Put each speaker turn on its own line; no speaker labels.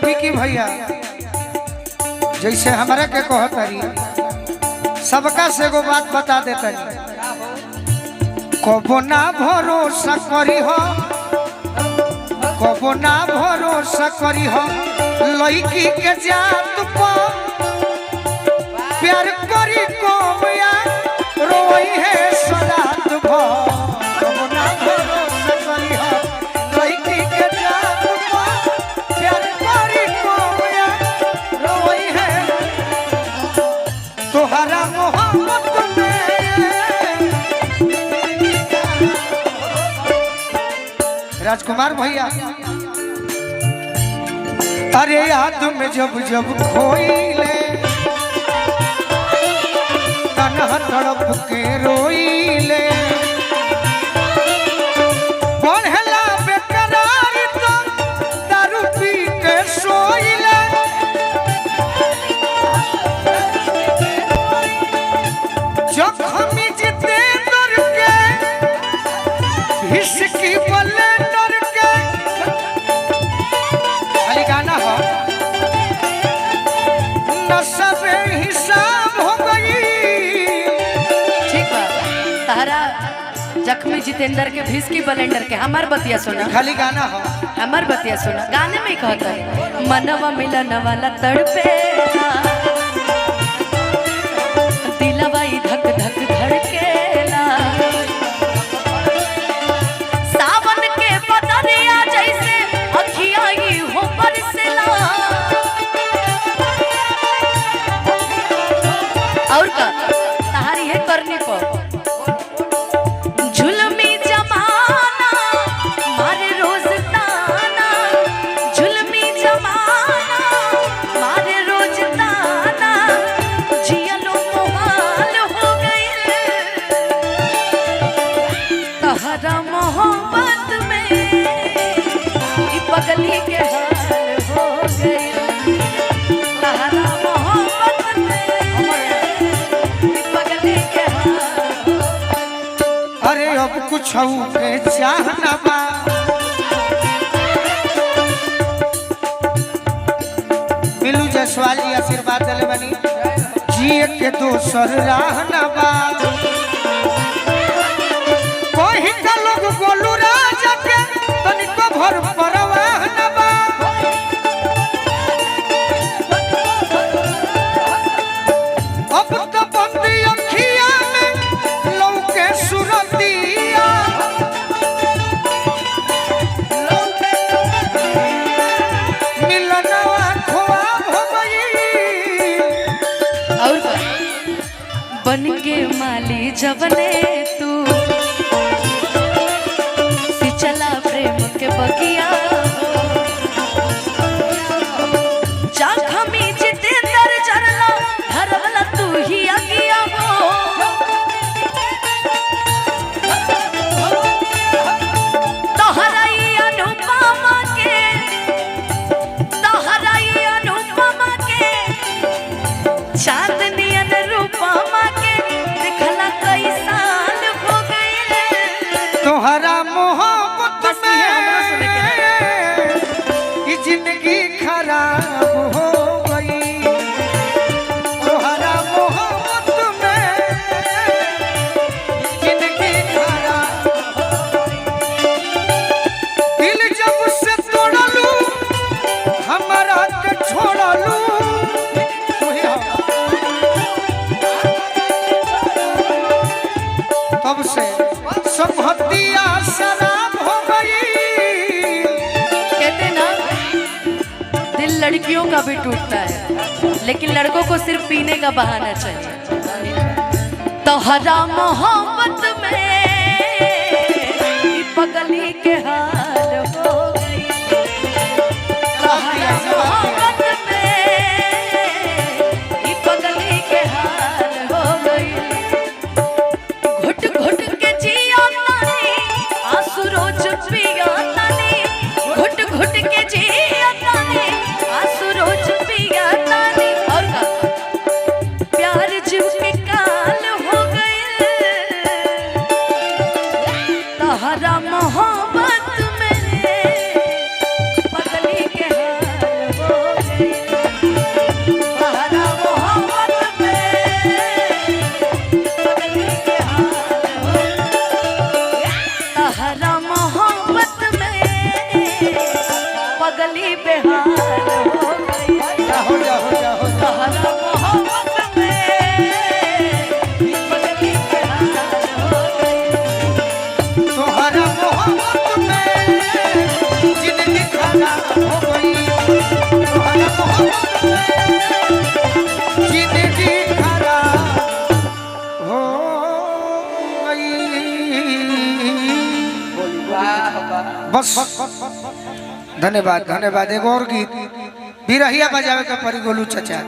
विकी भैया जैसे हमारे के कहतरी सबका से एगो बात बता देते कबो ना भरोसा करी हो कबो ना भरोसा करी हो लड़की के जात पर प्यार करी कोमया रोई है सलात भर कबो ना भरोसा करी हो लड़की के जात पर प्यार करी कोमया रोई है तोहरा मोहब्बत में राजकुमार भैया अरे याद में जब जब खोइले तन्हा तड़प के रोइले बढ़ला बेकरार तो दारू पी के सोइले जख्मी जितेंद्र के हिस्की बलेंडर के खाली गाना हो नशा हिसाब हो गई।
ठीक बा तारा जख्मी जितेंद्र के भिस्की बलेंडर के हमार बतिया सुना
खाली गाना हो
हमार बतिया सुना गाने में कहता है मनवा मिलन वाला तड़पे दिलवा धक धक धड़केला सावन के बदरिया जैसे अखिया हो बरसेला और का तहारी है करनी पर झुलमी जमाना मारे रोज ताना झुलमी जमाना मारे रोज ताना जियलो मोहाल हो गई तहरा मोहब्बत में ई पगली के हाल हो गई तहरा मोहब्बत में ई पगली के हाल
अरे अब कुछ के चाहना बा मिलू जसवाल जी आशीर्वाद दिले बनी जिए के दोसर राह ना बा कोई का लोग गोलू राजा के तनिको भर परवाह ना बा अब तो बंदी अखिया में लौके सुरतिया मिलनवा ख्वाब हो गई
और बन के माली जबने तू सिचला प्रेम के बगिया जख्मी जितेंद्र जरला धरवला तू ही अगिया हो तोहरा ई अनुपमा के चांदनी अनुपमा के दिखला कई साल हो गए
तोहरा मोहब्बत में ये जिंदगी खराब हो गई तोहरा मोहब्बत में जिंदगी खराब दिल जब से तोड़लू हमारा के छोड़लू तब से संहतिया शराब हो गई
कहते ना दिल लड़कियों का भी टूटता है लेकिन लड़कों को सिर्फ पीने का बहाना चाहिए तोहरा मोहब्बत में ई पगली के हाल हो गई तोहरा मोहब्बत में ई पगली के हाल हो गई घुट घुट के जिया तानी आंसू रोज पिया तानी घुट घुट के जिया तानी आंसू रोज पिया तानी और का प्यार जीव के काल हो गए तहरा मोहब्बत बेहाल हो गई।
जाहो जाहो जाहो
तोहरा मोहब्बत में ही पगली बेहाल हो गई।
तुम्हारा मोहब्बत में जिंदगी खराब हो गई। तुम्हारा मोहब्बत में जिंदगी खराब हो गई। बस धन्यवाद धन्यवाद। एगो और गीत बिरहिया बजावे का परी गोलू चाचा।